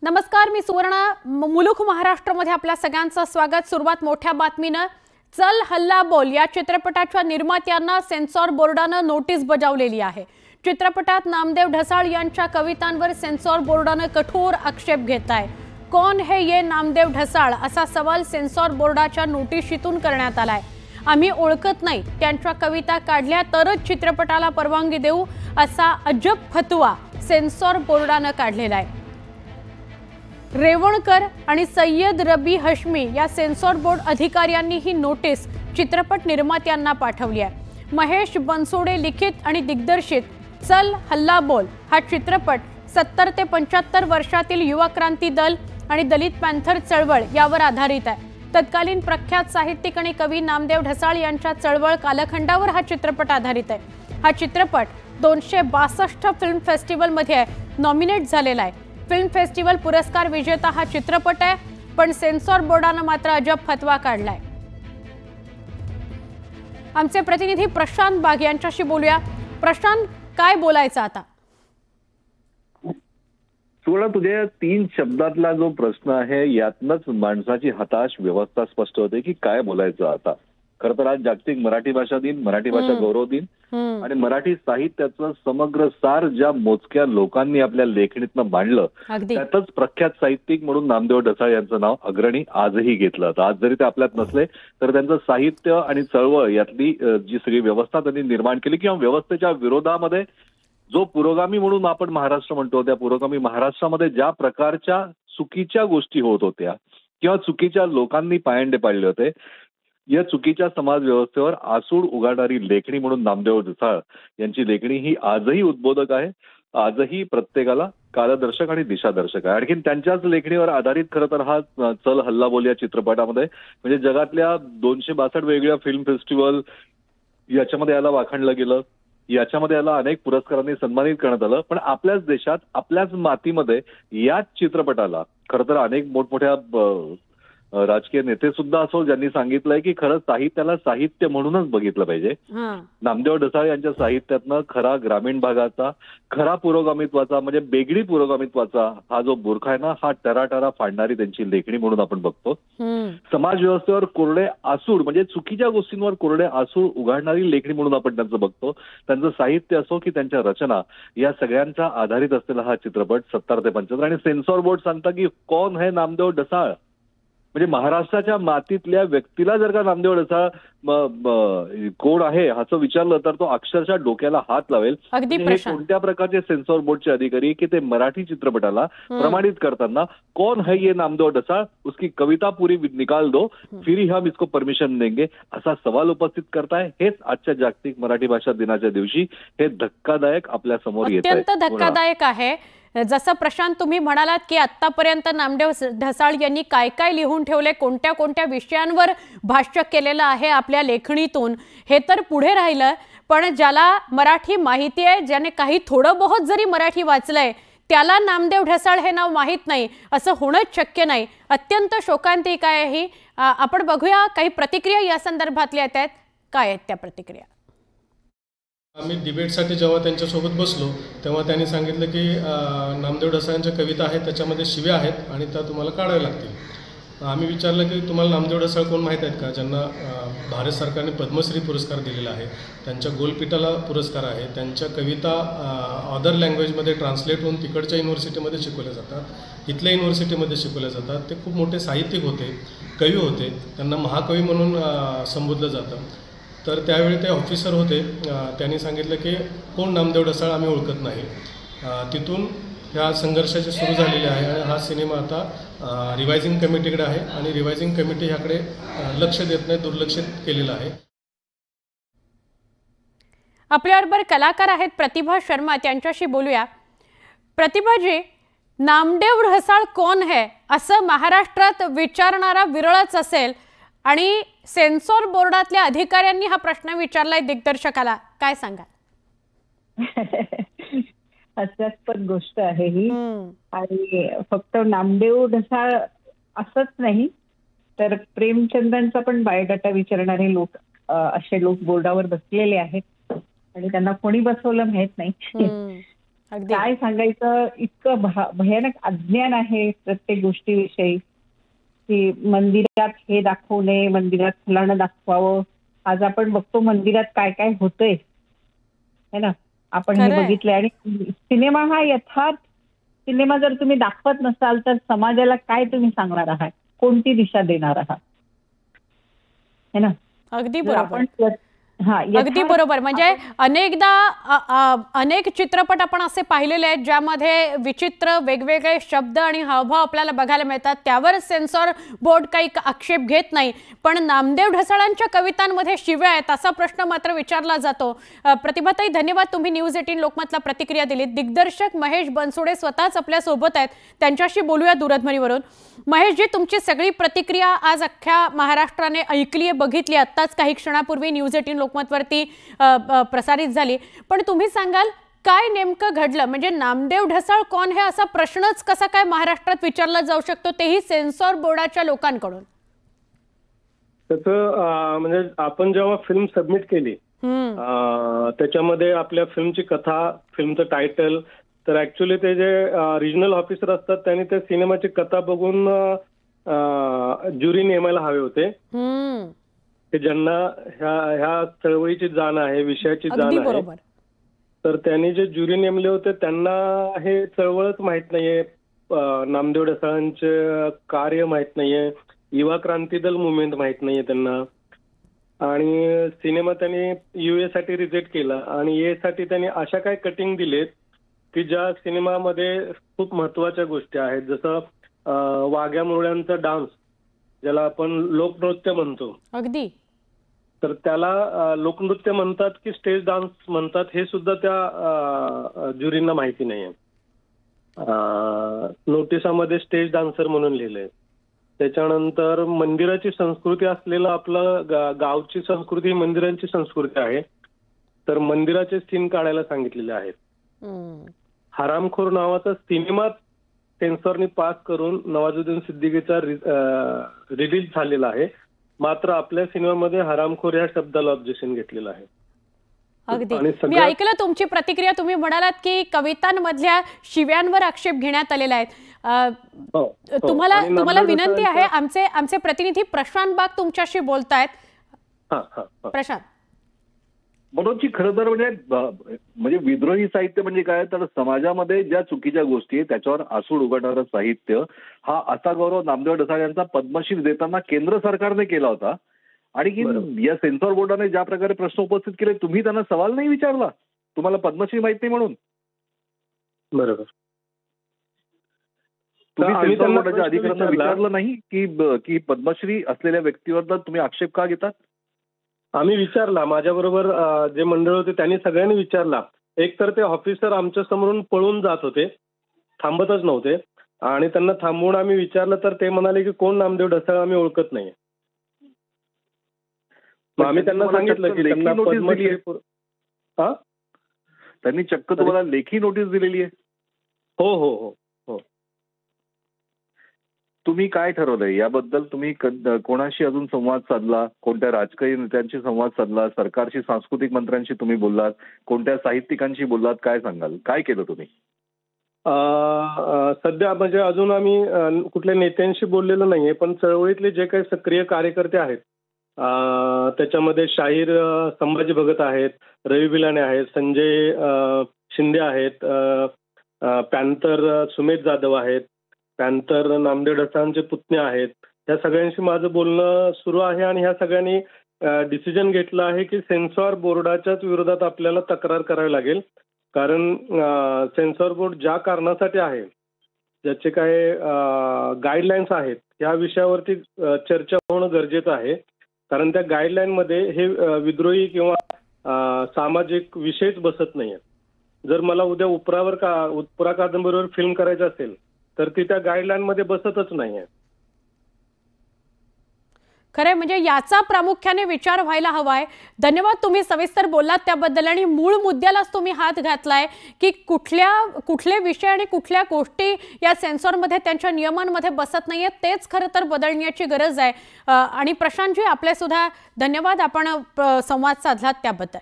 नमस्कार, मी सुवर्णा. मुलुख महाराष्ट्रामध्ये आपल्या सगळ्यांचं स्वागत. सुरुवात मोठ्या बातमीनं. चल हल्ला बोल या चित्रपटाच्या निर्मात्यांना सेन्सॉर बोर्डानं नोटीस बजावलेली आहे. चित्रपटात नामदेव ढसाळ यांच्या कवितांवर सेन्सॉर बोर्डानं कठोर आक्षेप घेतलाय. कोण है ये नामदेव ढसाळ असा सवाल सेन्सॉर बोर्डाच्या नोटीशीतून करण्यात आलाय. आम्ही ओळखत नाही, त्यांच्या कविता काढल्या तरच चित्रपटाला परवानगी देऊ असा अजब फतवा सेन्सॉर बोर्डानं काढलेला आहे. रेवणकर आणि सय्यद रबी हशमी या सेन्सॉर बोर्ड अधिकाऱ्यांनी ही नोटीस चित्रपट निर्मात्यांना पाठवली आहे. महेश बनसोडे लिखित आणि दिग्दर्शित चल हल्ला बोल हा चित्रपट 70 ते 75 वर्षातील युवा क्रांती दल आणि दलित पॅन्थर चळवळ यावर आधारित आहे. तत्कालीन प्रख्यात साहित्यिक आणि कवी नामदेव ढसाळ यांच्या चळवळ कालखंडावर हा चित्रपट आधारित आहे. हा चित्रपट 262 फिल्म फेस्टिवलमध्ये नॉमिनेट झालेला आहे. फिल्म फेस्टिवल पुरस्कार विजेता हा चित्रपट आहे, पण सेन्सॉर बोर्डानं मात्र अजब फतवा काढलाय. आमचे प्रतिनिधी प्रशांत बाग यांच्याशी बोलूया. प्रशांत, काय बोलायचं आता? सुवर्णा, तुझ्या 3 शब्दातला जो प्रश्न आहे यातनच माणसाची हताश व्यवस्था स्पष्ट होते की काय बोलायचं आता. खरं तर आज जागतिक मराठी भाषा दिन, मराठी भाषा गौरव दिन आणि मराठी साहित्याचं समग्र सार ज्या मोजक्या लोकांनी आपल्या लेखणीतनं मांडलं त्यातच प्रख्यात साहित्यिक म्हणून नामदेव ढसाळ यांचं नाव अग्रणी आजही घेतलं. आज जरी ते आपल्यात नसले तर त्यांचं साहित्य आणि चळवळ यातली जी सगळी व्यवस्था त्यांनी निर्माण केली किंवा व्यवस्थेच्या विरोधामध्ये जो पुरोगामी म्हणून आपण महाराष्ट्र म्हणतो त्या पुरोगामी महाराष्ट्रामध्ये ज्या प्रकारच्या चुकीच्या गोष्टी होत होत्या किंवा चुकीच्या लोकांनी पायंडे पाडले होते, या चुकीच्या समाज व्यवस्थेवर आसूड उगाडणारी लेखणी म्हणून नामदेव ढसाळ यांची लेखणी ही आजही उद्बोधक आहे. आजही प्रत्येकाला कालदर्शक आणि दिशादर्शक आहे. आणखीन त्यांच्याच लेखणीवर आधारित खरं तर हा चल हल्ला बोल या चित्रपटामध्ये म्हणजे जगातल्या 262 वेगळ्या फिल्म फेस्टिवल याच्यामध्ये याला वाखाणलं गेलं. याच्यामध्ये याला अनेक पुरस्कारांनी सन्मानित करण्यात आलं. पण आपल्याच देशात, आपल्याच मातीमध्ये याच चित्रपटाला खरं तर अनेक मोठमोठ्या राजकीय नेते सुद्धा असो ज्यांनी सांगितलंय की खरं साहित्याला साहित्य म्हणूनच बघितलं पाहिजे. नामदेव ढसाळ यांच्या साहित्यातनं खरा ग्रामीण भागाचा, खरा पुरोगामित्वाचा म्हणजे बेगडी पुरोगामित्वाचा हा जो बुरखा आहे ना, हा टराटरा फाडणारी त्यांची लेखणी म्हणून आपण बघतो. समाज व्यवस्थेवर कोरडे आसूड म्हणजे चुकीच्या गोष्टींवर कोरडे आसूड उघडणारी लेखणी म्हणून आपण त्यांचं बघतो. त्यांचं साहित्य असो की त्यांच्या रचना या सगळ्यांचा आधारित असलेला हा चित्रपट 70 ते 75 आणि सेन्सॉर बोर्ड सांगता की कोण है नामदेव ढसाळ म्हणजे महाराष्ट्राच्या मातीतल्या व्यक्तीला जर का नामदेव ढसाळ कोण आहे असं विचारलं तर तो अक्षरशः डोक्याला हात लावेल. हे कोणत्या प्रकारचे सेन्सॉर बोर्डचे अधिकारी की ते मराठी चित्रपटाला प्रमाणित करताना कोण है ये नामदेव ढसाळ उसकी कविता पूरी निकाल दो फिर ही हम इसको परमिशन देंगे असा सवाल उपस्थित करताय. हेच आजच्या जागतिक मराठी भाषा दिनाच्या दिवशी हे धक्कादायक आपल्या समोर येत आहे. अत्यंत धक्कादायक आहे. जसं प्रशांत तुम्ही म्हणालात की आतापर्यंत नामदेव ढसाळ यांनी काय काय लिहून ठेवले, कोणत्या कोणत्या विषयांवर भाष्य केलेलं आहे आपल्या लेखणीतून, हे तर पुढे राहिलं. पण ज्याला मराठी माहिती आहे, ज्याने काही थोडं बहुत जरी मराठी वाचलंय, त्याला नामदेव ढसाळ हे नाव माहीत नाही असं होणंच शक्य नाही. अत्यंत शोकांतिक आहे ही. आपण बघूया काही प्रतिक्रिया या संदर्भातल्या येत आहेत. काय आहेत त्या प्रतिक्रिया? आम्ही डिबेटसाठी जेव्हा त्यांच्यासोबत बसलो तेव्हा त्यांनी सांगितलं की नामदेव ढसाळांच्या कविता आहेत, त्याच्यामध्ये शिव्या आहेत आणि त्या तुम्हाला काढाव्या लागतील. आम्ही विचारलं की तुम्हाला नामदेव ढसाळ कोण माहीत आहेत का, ज्यांना भारत सरकारने पद्मश्री पुरस्कार दिलेला आहे, त्यांच्या गोलपीठाला पुरस्कार आहे, त्यांच्या कविता अदर लँग्वेजमध्ये ट्रान्सलेट होऊन तिकडच्या युनिव्हर्सिटीमध्ये शिकवल्या जातात, इथल्या युनिव्हर्सिटीमध्ये शिकवल्या जातात. ते खूप मोठे साहित्यिक होते, कवी होते, त्यांना महाकवी म्हणून संबोधलं जातं. तर त्यावेळी ते ऑफिसर होते, त्यांनी सांगितलं की कोण नामदेव ढसाळ आम्ही ओळखत नाही. तिथून ह्या संघर्षाची सुरू झालेली आहे आणि हा सिनेमा आता रिवायझिंग कमिटीकडे आहे आणि रिवायझिंग कमिटी ह्याकडे लक्ष देत नाही, दुर्लक्षित केलेलं आहे. आपल्याबरोबर कलाकार आहेत प्रतिभा शर्मा, त्यांच्याशी बोलूया. प्रतिभाजी, नामदेव ढसाळ कोण है असं महाराष्ट्रात विचारणारा विरळच असेल आणि सेन्सॉर बोर्डातल्या अधिकाऱ्यांनी हा प्रश्न विचारलाय दिग्दर्शकाला, काय सांगाल? हास्यास्पद गोष्ट आहे ही. आणि फक्त नामदेव ढसाळ असंच नाही तर प्रेमचंदांचा पण बायोडाटा विचारणारे लोक, असे लोक बोर्डावर बसलेले आहेत आणि त्यांना कोणी बसवलं माहित नाही. अगदी. काय सांगायचं, इतकं भयानक अज्ञान आहे प्रत्येक गोष्टीविषयी, की मंदिरात हे दाखवू नये, मंदिरात फलानं दाखवावं. आज आपण बघतो मंदिरात काय काय होतंय, है ना. आपण हे खरंय. बघितलंय. आणि सिनेमा हा यथार्थ सिनेमा जर तुम्ही दाखवत नसाल तर समाजाला काय तुम्ही सांगणार आहात, कोणती दिशा देणार आहात, है ना. अगदी जर बरोबर. आपण अगदी बरोबर. म्हणजे अनेकदा अनेक चित्रपट आपण असे पाहिलेले आहेत ज्यामध्ये विचित्र वेगवेगळे शब्द आणि हावभाव आपल्याला बघायला मिळतात. त्यावर सेन्सॉर बोर्ड काही आक्षेप घेत नाही. पण नामदेव ढसाळांच्या कवितांमध्ये शिव्या आहेत असा प्रश्न मात्र विचारला जातो. प्रतिभाताई, धन्यवाद, तुम्ही न्यूज 18 लोकमतला प्रतिक्रिया दिलीत. दिग्दर्शक महेश बनसोडे स्वतःच आपल्या सोबत आहेत, त्यांच्याशी बोलूया दूरध्वनीवरून. महेशजी, तुमची सगळी प्रतिक्रिया आज अख्ख्या महाराष्ट्राने ऐकली, बघितली, आत्ताच काही क्षणापूर्वी न्यूज 18 लोकमतवरती प्रसारित झाली. पण तुम्ही सांगाल काय नेमकं घडलं? म्हणजे नामदेव ढसाळ कोण हे असा प्रश्नच कसा काय महाराष्ट्रात विचारला जाऊ शकतो, तेही सेन्सॉर बोर्डाच्या लोकांकडून? त्याचं म्हणजे आपण जेव्हा फिल्म सबमिट केली त्याच्यामध्ये आपल्या फिल्मची कथा, फिल्मचं टायटल, तर ऍक्च्युली ते जे रिजनल ऑफिसर असतात त्यांनी त्या सिनेमाची कथा बघून ज्युरी नेमायला हवे होते, की ज्यांना ह्या चळवळीची जाण आहे, विषयाची जाण आहे. तर त्यांनी जे ज्युरी नेमले होते त्यांना हे चळवळच माहित नाहीये, नामदेव ढसाळांचे कार्य माहित नाहीये, युवा क्रांती दल मुवमेंट माहित नाहीये त्यांना. आणि सिनेमा त्यांनी युए साठी रिजेक्ट केला आणि ए साठी त्यांनी अशा काही कटिंग दिलेत की ज्या सिनेमामध्ये खूप महत्वाच्या गोष्टी आहेत, जसं वाघ्या मुरळ्यांचा डान्स, ज्याला आपण लोकनृत्य म्हणतो. अगदी. तर त्याला लोकनृत्य म्हणतात की स्टेज डान्स म्हणतात हे सुद्धा त्या ज्युरींना माहिती नाहीये. नोटिसामध्ये स्टेज डान्सर म्हणून लिहिलंय. त्याच्यानंतर मंदिराची संस्कृती असलेलं आपलं गावची संस्कृती मंदिरांची संस्कृती आहे, तर मंदिराचे सीन काढायला सांगितलेले आहेत. हरामखोर नावाचा सिनेमा सेन्सॉरनी पास करून नवाजुद्दीन सिद्दीकीचा रिलीज झालेला आहे, मात्र आपल्या सिनेमामध्ये हरामखोर या शब्दाला ऑब्जेक्शन घेतलेलं आहे. अगदी. मी ऐकलं तुमची प्रतिक्रिया. तुम्ही म्हणालात की कवितांमधल्या शिव्यांवर आक्षेप घेण्यात आलेला आहे. तुम्हाला विनंती आहे, आमचे प्रतिनिधी प्रशांत बाग तुमच्याशी बोलतायत. प्रशांत. मनोजची खरं तर म्हणजे विद्रोही साहित्य म्हणजे काय, तर समाजामध्ये ज्या चुकीच्या गोष्टी आहेत त्याच्यावर आसूड उघडणारं साहित्य, हा असा गौरव नामदेव ढसाळ यांचा पद्मश्री देताना केंद्र सरकारने केला होता. आणि या सेन्सॉर बोर्डाने ज्या प्रकारे प्रश्न उपस्थित केले, तुम्ही त्यांना सवाल नाही विचारला, तुम्हाला पद्मश्री माहित नाही म्हणून. बरोबर. तुम्ही सेन्सॉर बोर्डाच्या अधिकाऱ्यांना विचारलं नाही की पद्मश्री असलेल्या व्यक्तीवर तुम्ही आक्षेप का घेतात? आम्ही विचारला, माझ्याबरोबर जे मंडळ होते त्यांनी सगळ्यांनी विचारला. एक तर ते ऑफिसर आमच्या समोरून पळून जात होते, थांबतच नव्हते. आणि त्यांना थांबवून आम्ही विचारलं तर ते म्हणाले की कोण नामदेव ढसाळ, आम्ही ओळखत नाहीये. आम्ही त्यांना सांगितलं की त्यांना पद्मश्री. त्यांनी चक्क तुम्हाला लेखी नोटीस दिलेली आहे? हो हो हो हो. तुम्ही काय ठरवलंय याबद्दल? तुम्ही कोणाशी अजून संवाद साधला? कोणत्या राजकीय नेत्यांशी संवाद साधला? सरकारशी, सांस्कृतिक मंत्र्यांशी तुम्ही बोललात? कोणत्या साहित्यिकांशी बोललात? काय सांगाल? काय केलं तुम्ही? सध्या म्हणजे अजून आम्ही कुठल्या नेत्यांशी बोललेलो नाहीये, पण चळवळीतले जे काही सक्रिय कार्यकर्ते आहेत त्याच्यामध्ये शाहीर संभाजी भगत आहेत, रवी बिलाणे आहेत, संजय शिंदे आहेत, पॅन्थर सुमेध जाधव आहेत, पॅन्थर नामदेव ढसाळांचे पुतणे आहेत. ह्या सगळ्यांशी माझं बोलणं सुरू आहे आणि ह्या सगळ्यांनी डिसिजन घेतलं आहे की सेन्सॉर बोर्डाच्याच विरोधात आपल्याला तक्रार करावी लागेल. कारण सेन्सॉर बोर्ड ज्या कारणासाठी आहे, ज्याचे काय गाईडलाईन्स आहेत, या विषयावरती चर्चा होणं गरजेचं आहे. कारण त्या गाईडलाईनमध्ये हे विद्रोही किंवा सामाजिक विषयच बसत नाहीये. जर मला उद्या उपरा कादंबरीवर फिल्म करायचं असेल तर ती त्या गाईडलाईनमध्ये बसतच नाहीये. खरं म्हणजे याचा प्रामुख्याने विचार व्हायला हवाय. धन्यवाद, तुम्ही सविस्तर बोललात त्याबद्दल आणि मूळ मुद्द्यालाच तुम्ही हात घातलाय की कुठले विषय आणि कुठल्या गोष्टी या सेन्सॉरमध्ये त्यांच्या नियमांमध्ये बसत नाहीये, तेच खरं तर बदलण्याची गरज आहे. आणि प्रशांतजी, आपले सुद्धा धन्यवाद, आपण संवाद साधलात त्याबद्दल.